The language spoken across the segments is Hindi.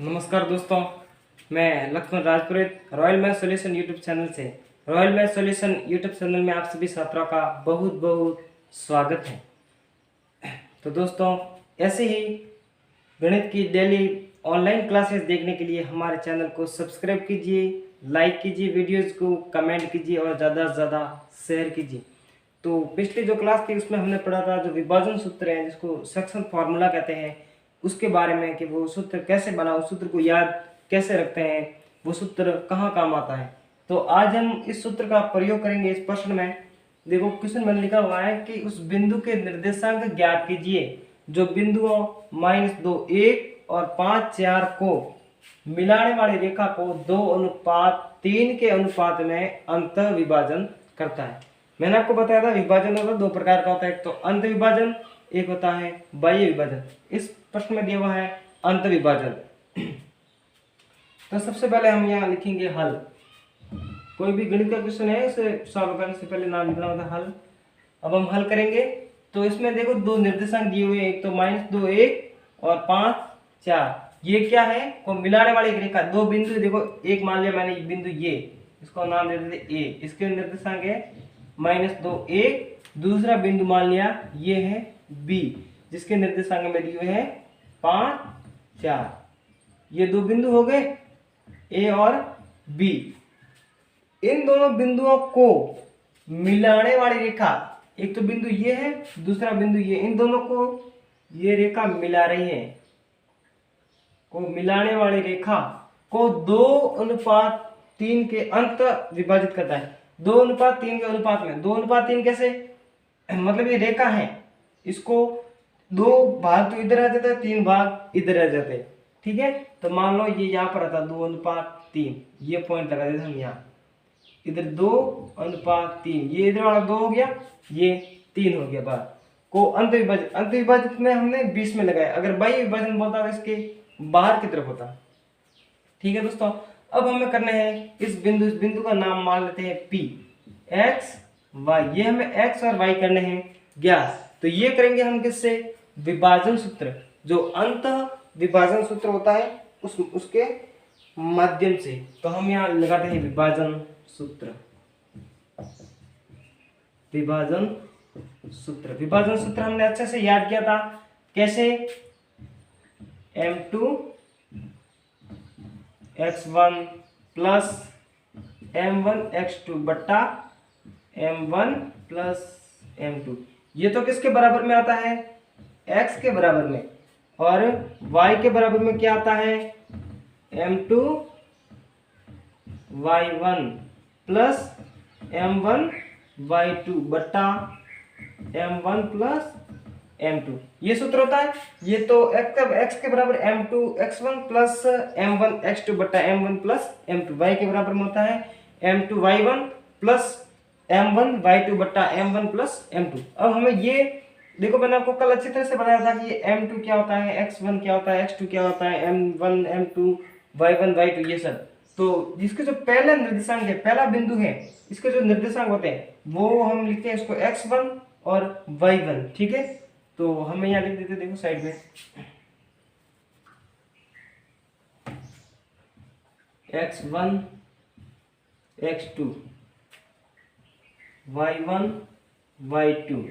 नमस्कार दोस्तों, मैं Laxman Rajpurohit Royal Math Solution YouTube channel से Royal Math Solution YouTube channel में आप सभी छात्रों का बहुत बहुत स्वागत है। तो दोस्तों, ऐसे ही गणित की डेली ऑनलाइन क्लासेस देखने के लिए हमारे चैनल को सब्सक्राइब कीजिए, लाइक कीजिए, वीडियोज़ को कमेंट कीजिए और ज़्यादा से ज़्यादा शेयर कीजिए। तो पिछली जो क्लास थी उसमें हमने पढ़ा था जो विभाजन सूत्र है जिसको सेक्शन फार्मूला कहते हैं, उसके बारे में कि वो सूत्र कैसे बना, उस सूत्र को याद कैसे रखते हैं, वो सूत्र कहाँ काम आता है। तो आज हम इस सूत्र का प्रयोग करेंगे इस प्रश्न में। देखो क्वेश्चन में लिखा हुआ है कि उस बिंदु के निर्देशांक ज्ञात कीजिए जो बिंदुओं -2 1 और 5 4 को मिलाने वाली रेखा को 2:3 के अनुपात में अंत विभाजन करता है। मैंने आपको बताया था विभाजन होता है दो प्रकार का होता है, एक तो अंत विभाजन, एक होता है बाह्य विभाजन। इस प्रश्न में दिया हुआ है अंत विभाजन। तो सबसे पहले हम यहाँ लिखेंगे हल। कोई भी गणित का क्वेश्चन है उसे सॉल्व करने से पहले नाम लिखना होता है हल। अब हम हल करेंगे तो इसमें देखो दो निर्देशांक दिए हुए हैं, एक तो -2 1 और 5 4। ये क्या है को मिलाने वाली एक रेखा, दो बिंदु देखो, एक मान लिया मैंने बिंदु ये, इसको नाम दे देते ए, इसके निर्देशांक है -2 1। दूसरा बिंदु मान लिया ये है बी, जिसके निर्देशांक में दिए हुए हैं 5 4। ये दो बिंदु हो गए ए और बी। इन दोनों बिंदुओं को मिलाने वाली रेखा, एक तो बिंदु ये है, दूसरा बिंदु ये, इन दोनों को ये रेखा मिला रही है, को मिलाने वाली रेखा को 2:3 के अंत विभाजित करता है। 2:3 के अनुपात में, 2:3 कैसे, मतलब ये रेखा है, इसको 2 भाग तो इधर आ जाता है, 3 भाग इधर आ जाते हैं, ठीक है। तो मान लो ये यहाँ पर आता 2:3, ये पॉइंट लगा देते हम यहाँ, इधर 2:3, ये इधर वाला 2 हो गया, ये 3 हो गया बार को अंत विभाजित। अंत विभाजित में हमने 20 में लगाया, अगर बाह्य विभाजन बोलता तो इसके बाहर की तरफ होता, ठीक है दोस्तों। अब हमें करना है इस बिंदु का नाम मान लेते हैं P, X Y। ये हमें X और Y करने हैं ज्ञात। तो ये करेंगे हम किससे, विभाजन सूत्र, जो अंत विभाजन सूत्र होता है उसके माध्यम से। तो हम यहाँ लगाते हैं विभाजन सूत्र। विभाजन सूत्र, विभाजन सूत्र हमने अच्छे से याद किया था, कैसे, m2 x1 plus m1 x2 बट्टा m1 प्लस m2। ये तो किसके बराबर में आता है, x के बराबर में, और y के बराबर में क्या आता है, m2 y1 plus m1 y2 बट्टा m1 प्लस m2। ये सूत्र होता है। ये तो x के बराबर m2 x1 plus m1 x2 बट्टा m1 प्लस m2। y के बराबर में होता है m2 y1 plus m1 y2 बट्टा m1 प्लस m2। अब हमें ये देखो, मैंने आपको कल अच्छी तरह से बताया था कि ये m2 क्या होता है, x1 क्या होता है, x2 क्या होता है, m1 m2 y1 y2 ये सब। तो जिसके जो पहला निर्देशांक है, पहला बिंदु है, इसके जो निर्देशांक होते हैं वो हम लिखते हैं इसको x1 और y1, ठीक है। तो हमें यहाँ लिख देते, देखो साइड में x1 x2 y1 y2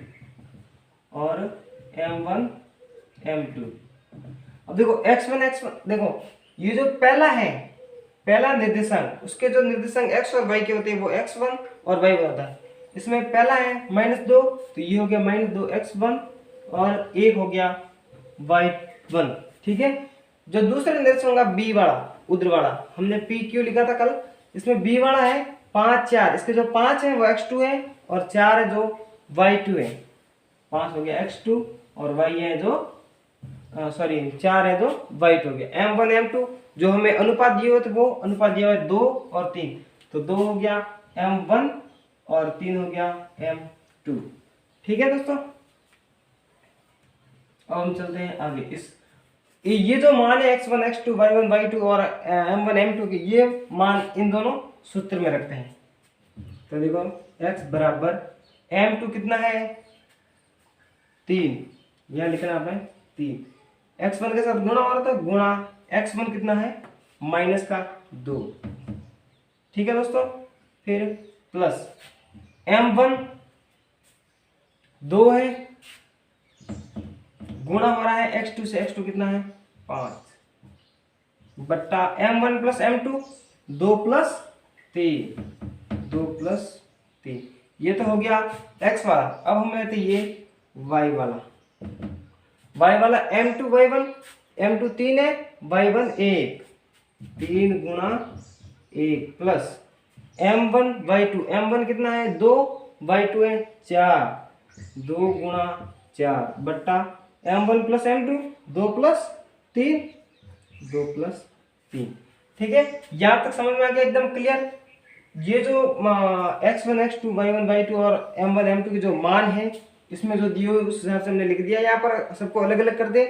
और m1 m2। अब देखो x1 देखो ये जो पहला है, पहला निर्देशांक, उसके जो निर्देशांक x और y के होते हैं वो x1 और y1 होता है। इसमें पहला है -2, तो ये हो गया -2 x1 और 1 हो गया y1, ठीक है। जो दूसरा निर्देशांक होगा b वाला, उधर वाला, हमने p क्यों लिखा था कल, इसमें b वाला है 5 4, इसके जो 5 है वो x2 है और 4 है जो y2 है। 5 हो गया x2 और y है जो 4 है जो y2 हो गया। m1 m2 जो हमें अनुपात दिए हुए थे वो अनुपात दिया हुआ है 2 और 3, तो 2 हो गया m1 और 3 हो गया m2, ठीक है दोस्तों। अब हम चलते हैं आगे। इस ये जो मान है x1 x2 y1 y2 और m1 m2 के, ये मान इन दोनों सूत्र में रखते हैं। तो देखो x बराबर m2 कितना है 3, यह लिखना आपने 3, x1 के साथ गुणा हो रहा था, गुणा x1 कितना है माइनस का 2। ठीक है दोस्तों, फिर प्लस m1 2 है, गुणा हो रहा है x2 से, x2 कितना है 5 बट्टा m1 प्लस m2 2 प्लस 3 ये तो हो गया x वाला। अब हम लेते ये y वाला m2 y1, m2 3 है, y1 1, 3 गुणा 1 प्लस m1 y2, m1 कितना है 2, y2 है 4, 2 गुणा 4 बट्टा m1 plus m2 2 plus 3, 2 plus 3। ठीक है, यहां तक समझ में आ गया एकदम क्लियर। ये जो x1 x2 y1 y2 और m1 m2 के जो मान है इसमें जो दिए हुए उस हिसाब से हमने लिख दिया, यहाँ पर सबको अलग अलग कर दे।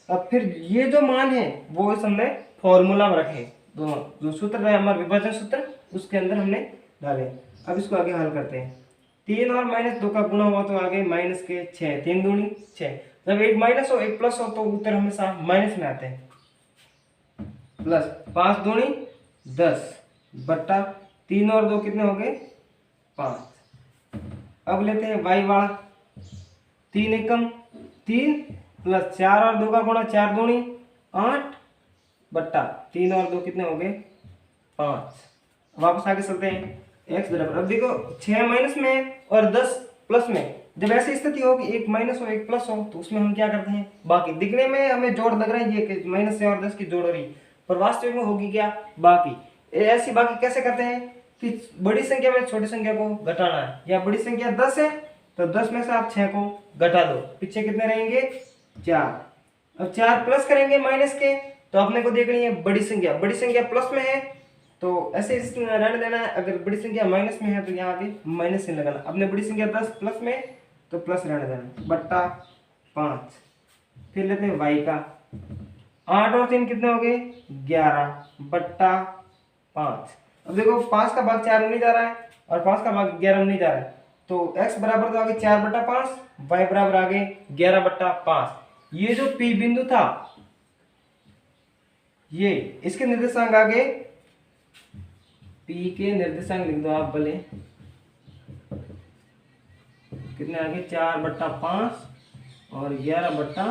अब फिर ये जो मान है वो इस हमने फॉर्मूला में रखे, दोनों जो सूत्र है हमारा विभाजन सूत्र उसके अंदर हमने डाले। अब इसको आगे हल करते हैं। 3 और -2 का गुणा हुआ तो आगे माइनस के 6, 3 दूनी 6। जब एक माइनस हो एक प्लस हो तो उत्तर हमेशा माइनस में आते हैं। प्लस 5 दूनी 10 बट्टा 3 और 2 कितने हो गए 5। अब लेते हैं y वाला, 3 एकम 3 प्लस 4 और 2 का गुणा 4 दूनी 8 बट्टा 3 और 2 कितने हो गए 5। वापस आगे चलते हैं x बराबर, अब देखो 6 माइनस में और 10 प्लस में, जब ऐसी स्थिति हो कि एक माइनस हो एक प्लस हो तो उसमें हम क्या करते हैं, बाकी दिखने में हमें जोड़ लग रहा है ये कि माइनस से और 10 की जोड़ हो रही, पर वास्तविक में होगी क्या बाकी। ऐसी बाकी कैसे करते हैं कि बड़ी संख्या में छोटी संख्या को घटाना है, या बड़ी संख्या 10 है तो 10 में से आप 6 को घटा दो, पीछे कितने रहेंगे 4। अब 4 प्लस करेंगे माइनस के तो अपने को देखनी है बड़ी संख्या प्लस में है तो ऐसे रहने देना है। अगर बड़ी संख्या माइनस में है तो यहाँ आगे माइनस से लगाना, अपने बड़ी संख्या 10 प्लस में तो प्लस रहने देना बट्टा 5। फिर लेते हैं y का, 8 और 3 कितने हो गए 11 बट्टा 5। अब देखो 5 का भाग 4 में नहीं जा रहा है और 5 का भाग 11 में नहीं जा रहा है तो x बराबर तो आगे 4 बट्टा 5, y बराबर आगे 11 बट्टा 5। ये जो P बिंदु था ये इसके निर्देशांक आगे P के निर्देशांक लिख दो आप भले, कितने आगे 4 बट्टा 5 और 11 बट्टा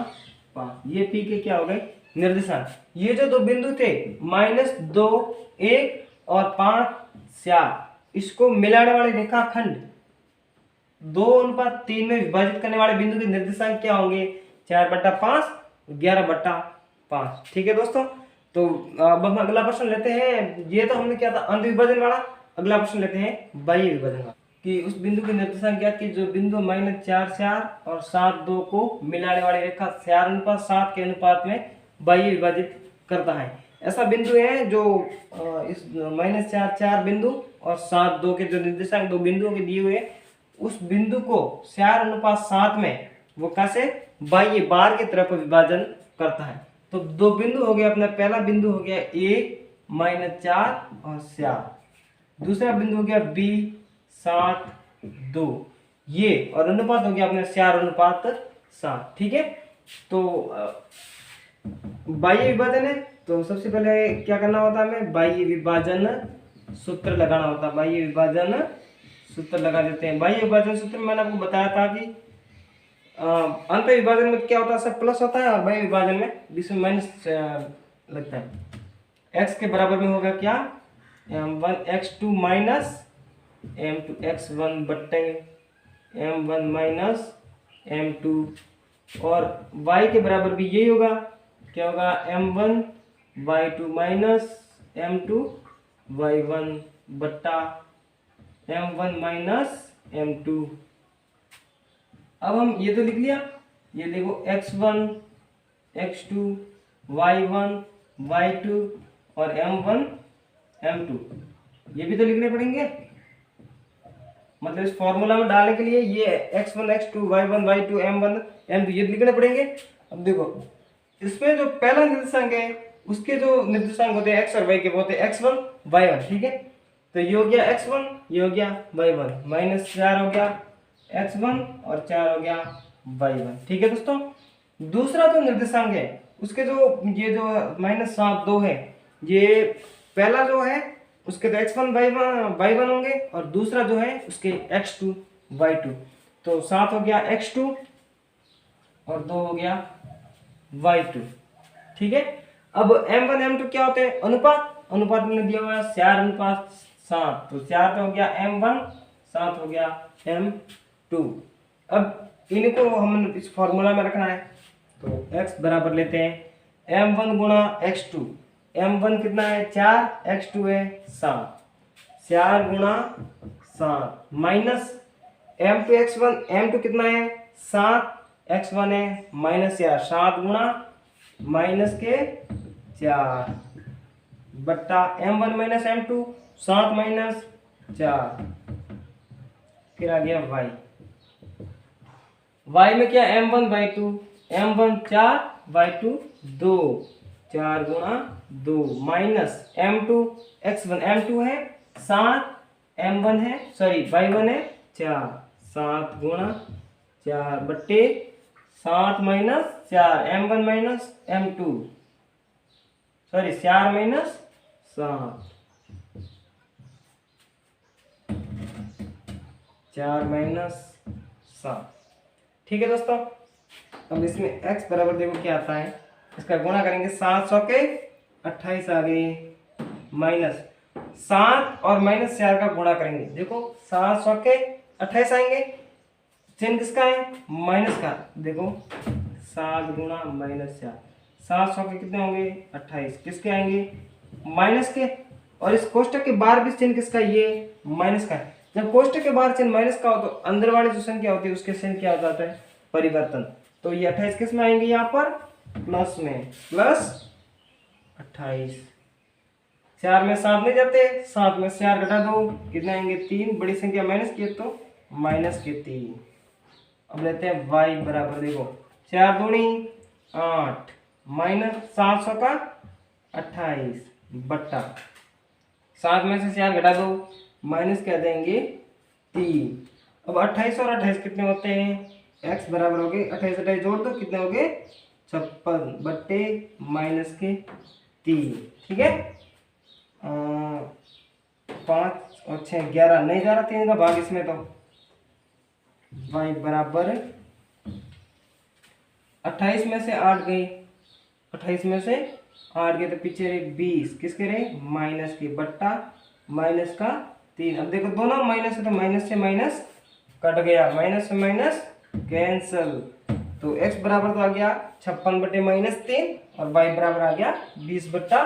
5। ये P के क्या हो गए निर्देशांक। ये जो दो बिंदु थे -2 1 और 5 4, इसको मिलाने वाले रेखाखंड 2:3 में विभाजित करने वाले बिंदु के निर्देशांक क्या होंगे 4 बट्टा 5 11 बट्टा 5। ठीक है दोस्तों, तो अब हम अगला प्रश्न लेते हैं। ये तो हमने क्या था अंत विभाजन वाला, अगला प्रश्न लेते हैं बाह्य विभाजन वाला कि उस बिंदु की निर्देशांक क्या कि जो बिंदु -4 4 और 7 2 को मिलाने वाली रेखा 4:7 के अनुपात में बाह्य विभाजित करता है। ऐसा बिंदु है जो इस -4 4 बिंदु और 7 2 के जो निर्देशांक दो बिंदुओं के दिए हुए उस बिंदु को 4:7 में वो कैसे बाह्य बार की तरफ विभाजन करता है। तो दो बिंदु हो गया, अपना पहला बिंदु हो गया A -4 और 7, दूसरा बिंदु हो गया B 7 2, ये और अनुपात हो गया अपने 4:7। ठीक है, तो बाह्य विभाजन है तो सबसे पहले क्या करना होता है हमें बाह्य विभाजन सूत्र लगाना होता है। बाह्य विभाजन सूत्र लगा देते हैं। बाह्य विभाजन सूत्र मैंने आपको बताया था कि अंत विभाजन में क्या होता है सब प्लस होता है और बाह्य विभाजन में बीच में माइनस लगता है। x के बराबर में होगा क्या m1 x2 minus m2 x1 बट्टे m1 माइनस m2, और y के बराबर भी यही होगा, क्या होगा m1 y2 minus m2 y1 बट्टा m1 माइनस m2। अब हम ये तो लिख लिया, ये देखो x1 x2 y1 y2 और m1 m2 ये भी तो लिखने पड़ेंगे, मतलब इस फॉर्मूला में डालने के लिए ये x1 x2 y1 y2 m1 m2 ये लिखने पड़ेंगे। अब देखो इसमें जो पहला निर्देशांक है उसके जो निर्देशांक होते हैं x और y के होते हैं x1 y1। ठीक है, तो ये हो गया x1 ये हो गया y1, -4 हो गया x1 और 4 हो गया y1। ठीक है दोस्तों, दूसरा जो निर्देशांक है उसके जो ये जो -7 2 है, ये पहला जो है उसके तो x1 y1 होंगे और दूसरा जो है उसके x2 y2। तो 7 हो गया x2 और 2 हो गया y2। ठीक है। अब m1 m2 क्या होते हैं? अनुपात। अनुपात में दिया हुआ है 4:7, तो 4 तो हो गया m1, 7 हो गया m2। अब इनको हम इस फॉर्मूला में रखना है, तो x बराबर लेते हैं m1 गुणा x2। m1 कितना है? 4, x2 है 7, 4 गुणा 7 माइनस m2 x1, m2 कितना है? 7, x1 है -4, 7 गुणा माइनस के 4 बट्टा m1 माइनस m2, 7 माइनस 4, फिर आ गया y। y में क्या? m1 y2, m1 4, y2 2, 4 गुणा 2 माइनस m2 x1, m2 है 7, m1 है y1 है 4, 7 गुणा 4 बट्टे 7 minus 4, m1 minus m2 4 minus 7, 4 minus 7। ठीक है दोस्तों। अब इसमें x बराबर देखो क्या आता है, इसका गुणा करेंगे 700 के 28 आ गए, माइनस 7 और -4 का गुणा करेंगे, देखो 700 के 28 आएंगे, चिन्ह किसका है? माइनस का। देखो 7 गुणा -4, 700 के कितने होंगे? 28, किसके आएंगे? माइनस के। और इस कोष्टक के बाहर भी चिन्ह किसका? ये माइनस का है। जब कोष्टक के बाहर चिन्ह माइनस का हो तो अंदर वाली जो संख्या होती है उसके चिन्ह क्या हो जाता है? परिवर्तन। तो ये 28 किस में आएंगे? यहाँ पर प्लस में, प्लस 28। 4 में 7 नहीं जाते, 7 में 4 घटा दो, कितने आएंगे? 3। बड़ी संख्या माइनस की तो माइनस के 3। अब लेते हैं y बराबर, देखो 4 दूनी 8 माइनस 700 का 28 बट्टा 7 में से 4 घटा दो, माइनस क्या देंगे? 3। अब 28 और 28 कितने होते हैं? x बराबर हो गए 28 28 जोड़ दो, कितने हो गए? 56 बट्टे माइनस के 3। ठीक है। 5 और 6 11, नहीं जा रहा 3 का भाग इसमें, तो y बराबर 28 में से 8 गए, 28 में से 8 गए तो पीछे रहे 20, किसके रहे? माइनस के, बट्टा माइनस का 3। अब देखो दोनों माइनस है तो माइनस से माइनस कट गया, माइनस से माइनस कैंसल, तो x बराबर तो आ गया 56 बटे -3 और y बराबर आ गया 20 बट्टा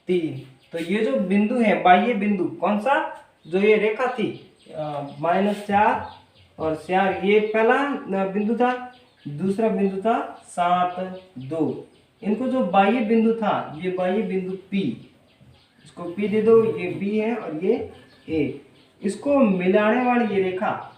3। तो ये जो बिंदु है बाह्य बिंदु, कौन सा? जो ये रेखा थी -4 और 4, ये पहला बिंदु था, दूसरा बिंदु था 7 2। इनको जो बाह्य बिंदु था, ये बाह्य बिंदु P, इसको P दे दो, ये B है और ये A, इसको मिलाने वाली ये रेखा,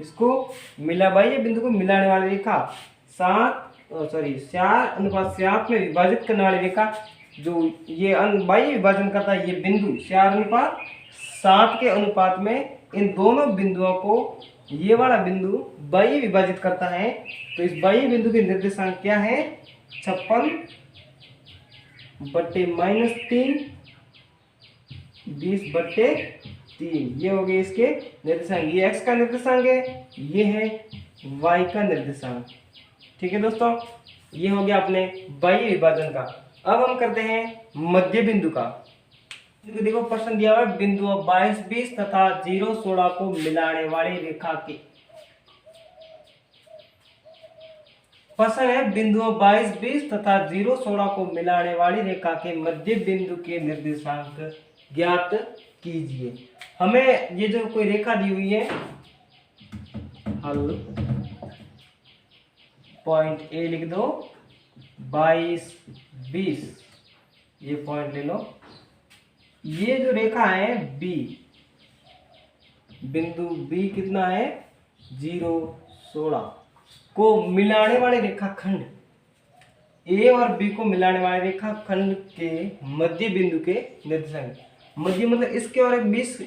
इसको बाह्य बिंदु को मिलाने वाली रेखा 4:7 में विभाजित करने वाली रेखा, जो ये बाह्य विभाजन करता है, ये बिंदु 4:7 के अनुपात में इन दोनों बिंदुओं को ये वाला बिंदु बाह्य विभाजित करता है। तो इस बाह्य बिंदु के निर्देशांक क्या है? 56 बट्टे -3, 20 बट्टे 3, ये हो गए इसके निर्देशांक। ये x का निर्देशांक है, ये है y का निर्देशांक। ठीक है दोस्तों, ये हो गया अपने बाह्य विभाजन का। अब हम करते हैं मध्य बिंदु का। देखो प्रश्न दिया हुआ है, बिंदुओं 22 20 तथा 0 16 को मिलाने वाली रेखा के, प्रश्न है बिंदुओं 22 20 तथा 0 16 को मिलाने वाली रेखा के मध्य बिंदु के निर्देशांक ज्ञात कीजिए। हमें ये जो कोई रेखा दी हुई है, हल पॉइंट ए लिख दो, 22 20, ये पॉइंट ले लो। ये जो रेखा है बी, बिंदु बी कितना है? 0 16 को मिलाने वाले रेखाखंड, ए और बी को मिलाने वाले रेखाखंड के मध्य बिंदु के निर्देशांक। मध्य मतलब इसके और बीच,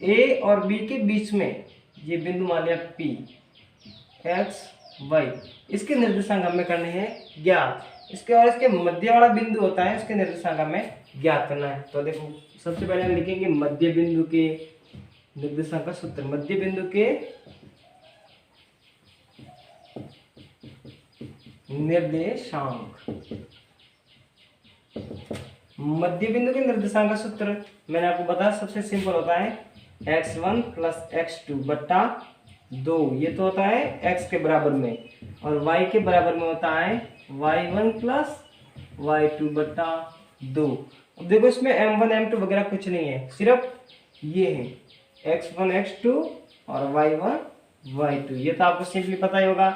ए और बी के बीच में ये बिंदु मान लिया पी, एक्स वाई, इसके निर्देशांक हमें करने हैं ज्ञात। इसके और इसके मध्य वाला बिंदु होता है, उसके निर्देशांक हमें ज्ञात करना है। तो देखो सबसे पहले हम लिखेंगे मध्य बिंदु के निर्देशांक का सूत्र। मध्य बिंदु के निर्देशांक, मध्य बिंदु के निर्देशांक का सूत्र मैंने आपको बताया सबसे सिंपल होता है x1 प्लस x2 बट्टा 2। ये तो होता है x के बराबर में, और y के बराबर में होता है y1 प्लस y2 बट्टा 2। अब देखो इसमें m1 m2 वगैरह कुछ नहीं है, सिर्फ ये है x1 x2 और y1 y2। ये तो आपको सिंपली पता ही होगा।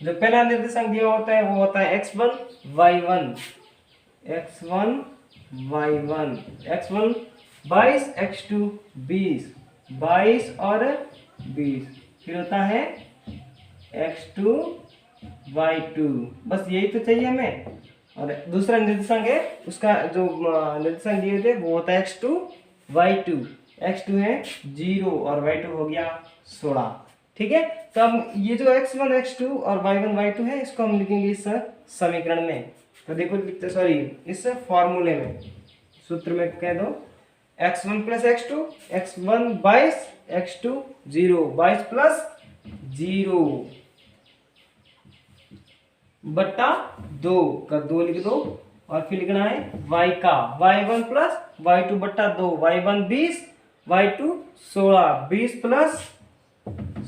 जो पहला निर्देशांक दिया होता है वो होता है x1 y1, x1 y1, x1 22, x2 20, 22 और 20, फिर होता है x2 y2। बस यही तो चाहिए हमें। और दूसरा निर्देशांक है, उसका जो निर्देशांक दिए थे वो होता है x2 y2, x2 है 0 और y2 हो गया 16। ठीक है, तो अब ये जो x1 x2 और y1 y2 है इसको हम लिखेंगे इस समीकरण में। तो देखो लिखते, सॉरी इस फॉर्मूले में, सूत्र में कह दो x1 plus x2, x1 22, x2 0, 22 plus 0 बट्टा 2 का 2 लिख दो, और फिर लिखना है y का y1 प्लस y2 बट्टा 2, y1 20, y2 16, 20 प्लस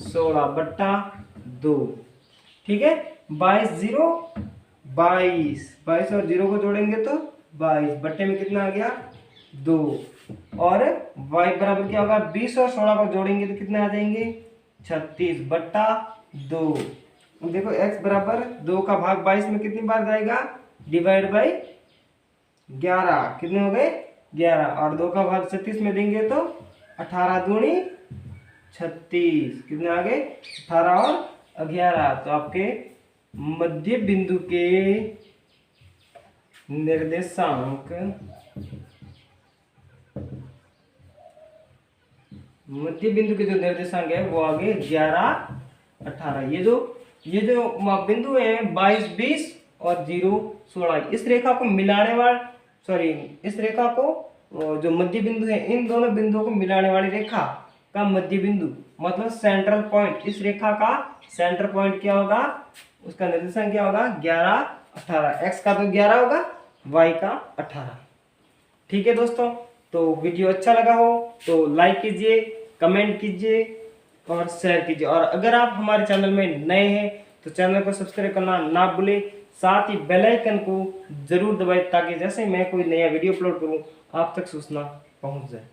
16 बट्टा 2। ठीक है, 22 0 22, 22 और 0 को जोड़ेंगे तो 22 बट्टे में कितना आ गया 2, और y बराबर क्या होगा 20 और 16 को जोड़ेंगे तो कितने आ जाएंगे 36 बट्टा 2। देखो x बराबर 2 का भाग 22 में कितनी बार जाएगा, डिवाइड बाई 11, कितने हो गए 11, और 2 का भाग 36 में देंगे तो 18 दूनी 36, कितने आ गए 18 और 11। तो आपके मध्य बिंदु के निर्देशांक, मध्य बिंदु के जो निर्देशांक है वो आगे 11 18। ये जो बिंदु है 22 20 और 0 16, इस रेखा को मिलाने वाला, सॉरी इस रेखा को जो मध्य बिंदु है इन दोनों बिंदुओं को मिलाने वाली रेखा का मध्य बिंदु मतलब सेंट्रल पॉइंट, इस रेखा का सेंटर पॉइंट क्या होगा, उसका निर्देशांक क्या होगा 11 18। x का तो 11 होगा, y का 18। ठीक है दोस्तों, तो वीडियो अच्छा लगा हो तो लाइक कीजिए, कमेंट कीजिए और शेयर कीजिए। और अगर आप हमारे चैनल में नए हैं तो चैनल को सब्सक्राइब करना ना भूलें, साथ ही बेल आइकन को जरूर दबाएं ताकि जैसे मैं कोई नया वीडियो अपलोड करूं आप तक सूचना पहुंच जाए।